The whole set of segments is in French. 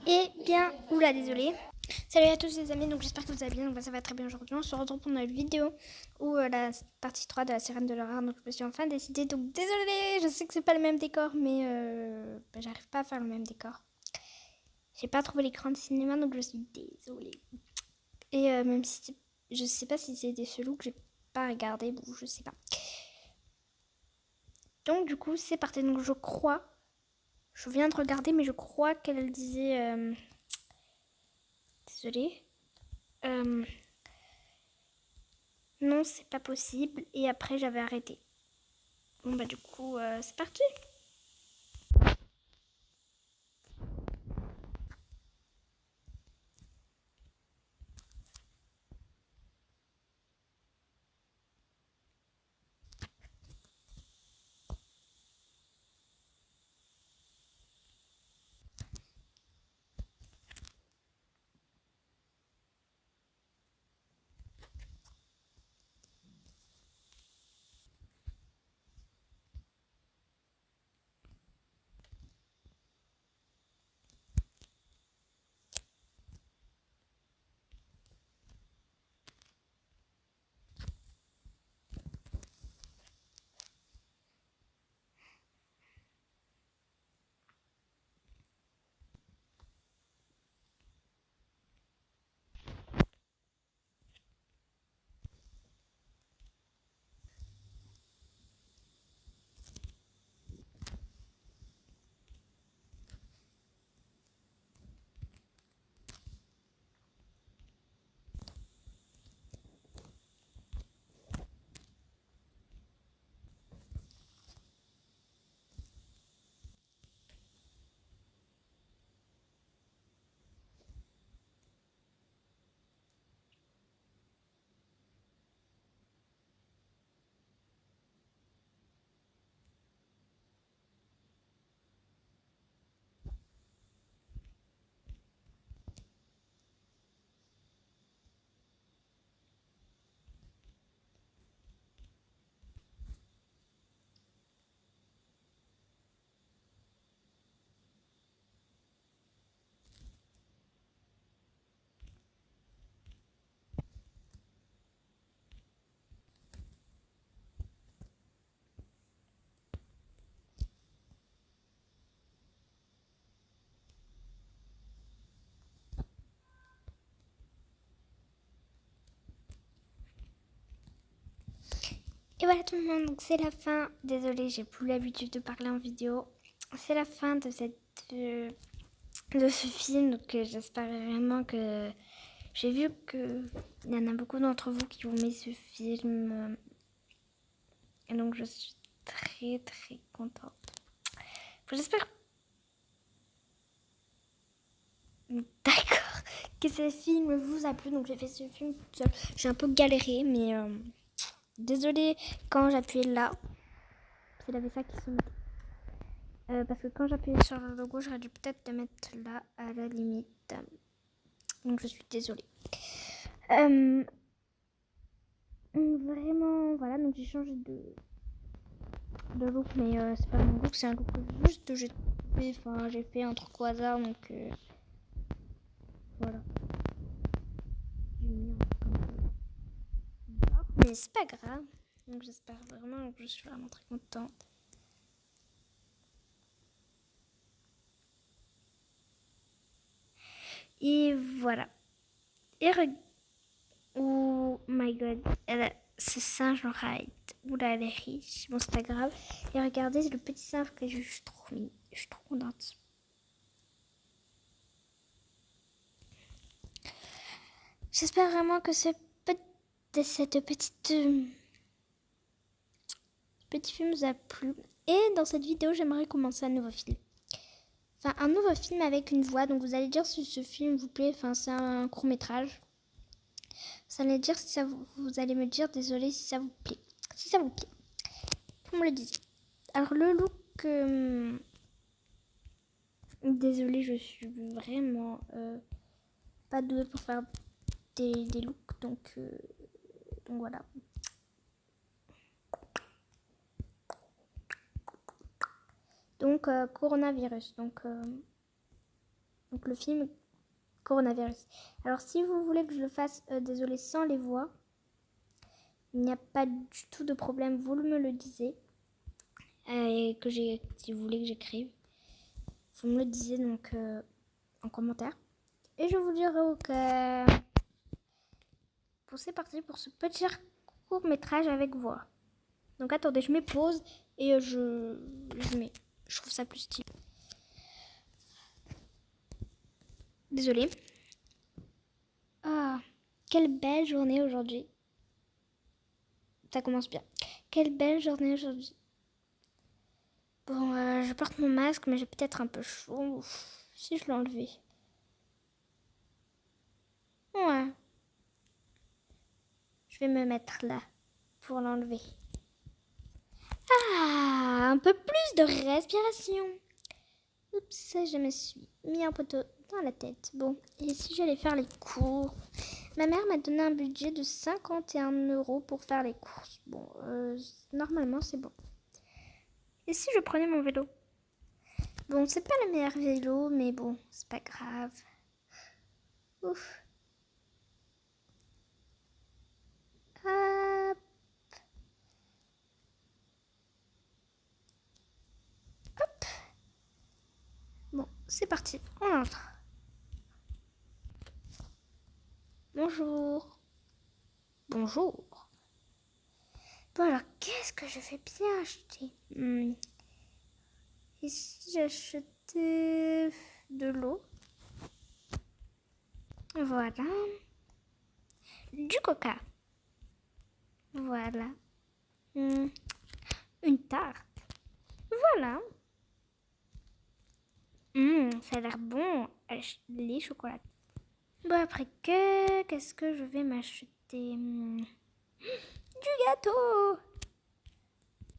Eh bien, oula, désolé. Salut à tous les amis, donc j'espère que vous allez bien, donc ça va très bien aujourd'hui. On se retrouve pour notre vidéo où la partie 3 de la sirène de l'horreur, donc je me suis enfin décidée, donc désolée, je sais que c'est pas le même décor, mais j'arrive pas à faire le même décor. J'ai pas trouvé l'écran de cinéma, donc je suis désolée. Et même si je sais pas si c'était celui que j'ai pas regardé, bon, je sais pas. Donc du coup, c'est parti, donc je viens de regarder, mais je crois qu'elle disait... Désolée. Non, c'est pas possible. Et après, j'avais arrêté. Bon, bah, du coup, c'est parti. Et voilà tout le monde, donc c'est la fin. Désolée, j'ai plus l'habitude de parler en vidéo. C'est la fin de de ce film, donc j'espère vraiment que... J'ai vu qu'il y en a beaucoup d'entre vous qui ont aimé ce film. Et donc je suis très très contente. J'espère... D'accord, que ce film vous a plu. Donc j'ai fait ce film toute seule. J'ai un peu galéré, mais désolée quand j'appuyais là. Il avait ça qui se mettait. Parce que quand j'appuyais sur le logo, j'aurais dû peut-être le mettre là à la limite. Donc je suis désolée. Vraiment, voilà. Donc j'ai changé de look, mais c'est pas mon look, c'est un look juste j'ai trouvé. Enfin, j'ai fait un truc au hasard, donc voilà. J'ai mis un truc un peu bizarre, mais c'est pas grave. Donc j'espère vraiment que je suis vraiment très contente. Et voilà. Et oh my god, ce singe en ride. Oula, elle est riche. Bon, c'est pas grave. Et regardez, c'est le petit singe que je suis trop mignon. Je suis trop contente. J'espère vraiment que cette petit film vous a plu. Et dans cette vidéo, j'aimerais commencer un nouveau film. Enfin, un nouveau film avec une voix. Donc, vous allez dire si ce film vous plaît. Enfin, c'est un court métrage. Vous allez dire si ça vous allez me dire, désolé si ça vous plaît. Si ça vous plaît, vous me le dites. Alors, le look... désolée, je suis vraiment pas douée pour faire des looks. Donc voilà. Donc, coronavirus. Donc, Donc le film Coronavirus. Alors si vous voulez que je le fasse, désolé, sans les voix, il n'y a pas du tout de problème, vous me le disiez. Et si vous voulez que j'écrive, vous me le disiez donc en commentaire. Et je vous dirai que c'est parti pour ce petit court métrage avec voix. Donc attendez, je mets pause et je trouve ça plus stylé. Désolée. Ah, quelle belle journée aujourd'hui. Ça commence bien. Quelle belle journée aujourd'hui. Bon, je porte mon masque, mais j'ai peut-être un peu chaud. Si je l'enlevais. Ouais. Je vais me mettre là pour l'enlever. Ah, un peu plus de respiration. Oups, je me suis mis un poteau dans la tête. Bon, et si j'allais faire les cours? Ma mère m'a donné un budget de 51 € pour faire les courses. Bon, normalement c'est bon. Et si je prenais mon vélo? Bon, c'est pas le meilleur vélo, mais bon, c'est pas grave. Ouf. Hop. Hop. Bon, c'est parti, on entre. Bonjour. Bonjour. Bon alors, qu'est-ce que je vais bien acheter? Ici, j'ai acheté de l'eau. Voilà. Du coca. Voilà. Une tarte. Voilà. Ça a l'air bon. Les chocolats. Bon, après qu'est-ce que je vais m'acheter? Du gâteau.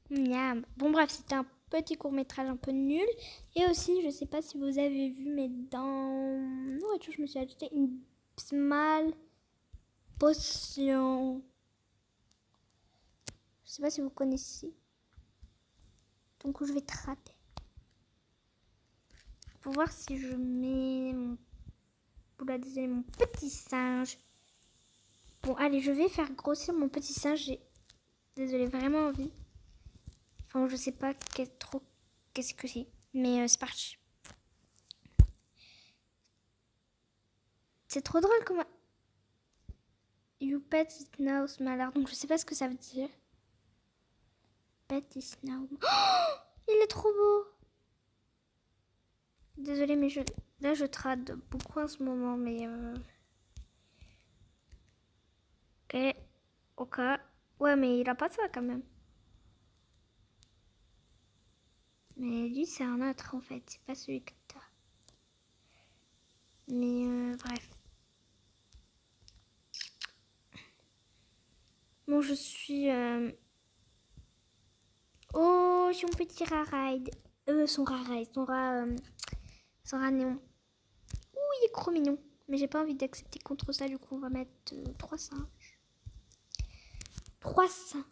Miam. Bon, bref, c'était un petit court-métrage un peu nul. Et aussi, je sais pas si vous avez vu, mais dans nourriture, je me suis acheté une small potion. Je sais pas si vous connaissez. Donc, je vais traiter. Pour voir si je mets mon petit singe. Bon, allez, je vais faire grossir mon petit singe. J'ai, désolée, vraiment envie. Enfin, je sais pas qu'est-ce que c'est. Mais c'est parti. C'est trop drôle comment... You pet it now, smaller. Donc, je sais pas ce que ça veut dire. Pet it now. Oh, il est trop beau. Désolée, mais là, je trade beaucoup en ce moment, mais... Ok. Ouais, mais il a pas ça, quand même. Mais lui, c'est un autre, en fait. C'est pas celui que t'as. Mais, bref. Bon, je suis... Oh, son petit raraide. Son raraide. Son rat néon. Ouh, il est trop mignon. Mais j'ai pas envie d'accepter contre ça. Du coup, on va mettre 3 singes. 3 singes.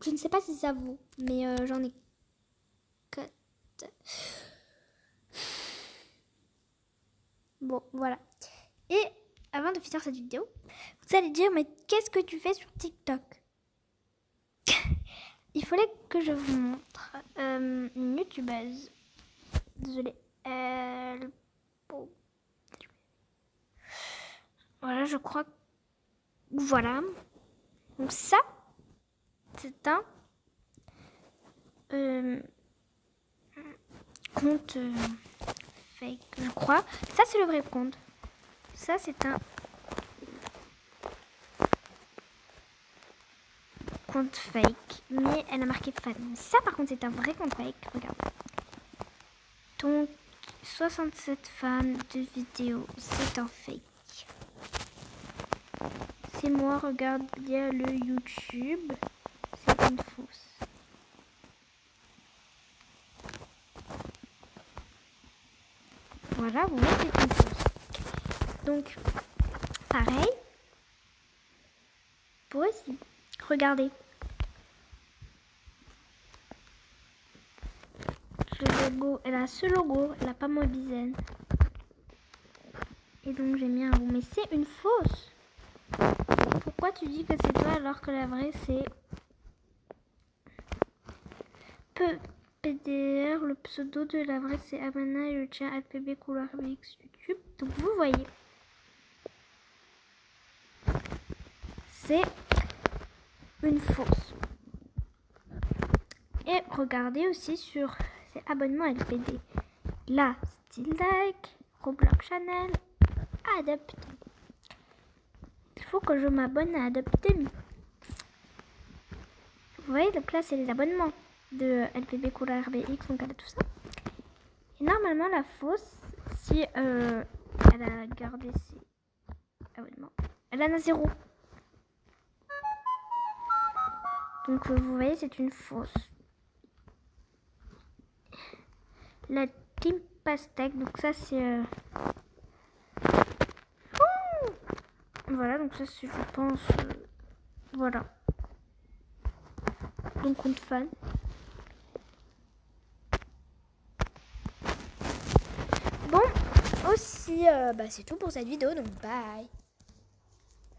Je ne sais pas si ça vaut. Mais j'en ai 4. Bon, voilà. Et avant de finir cette vidéo, vous allez dire, mais qu'est-ce que tu fais sur TikTok? Il fallait que je vous montre une youtubeuse. Désolée. Bon. Voilà, je crois. Voilà. Donc ça, c'est un compte fake, je crois. Ça, c'est le vrai compte. Ça, c'est un compte fake, mais elle a marqué fan. Ça, par contre, c'est un vrai compte fake. Regarde. Donc, 67 fans de vidéos, c'est un fake. C'est moi, regarde bien le YouTube. C'est une fausse. Voilà, vous voyez, c'est une fausse. Donc, pareil. Pour aussi. Regardez. Je vais logo, elle a ce logo, elle a pas Mobizen. Et donc j'ai mis un roux, mais c'est une fausse. Pourquoi tu dis que c'est toi alors que la vraie c'est PDR, le pseudo de la vraie c'est Amana et le tien APB couleur BX YouTube. Donc vous voyez, c'est une fausse. Et regardez aussi sur ces abonnements LPD. Là, Still Like, Roblox Channel, Adopté. Il faut que je m'abonne à Adopté. Vous voyez, donc là, c'est les abonnements de LPB couleur RBX, donc elle a tout ça. Et normalement, la fausse, si elle a gardé ses abonnements, elle en a 0. Donc vous voyez, c'est une fausse. La Team Pastèque, donc ça c'est... Voilà, donc ça c'est, je pense... Voilà. Donc compte fan. Bon, aussi, c'est tout pour cette vidéo, donc bye.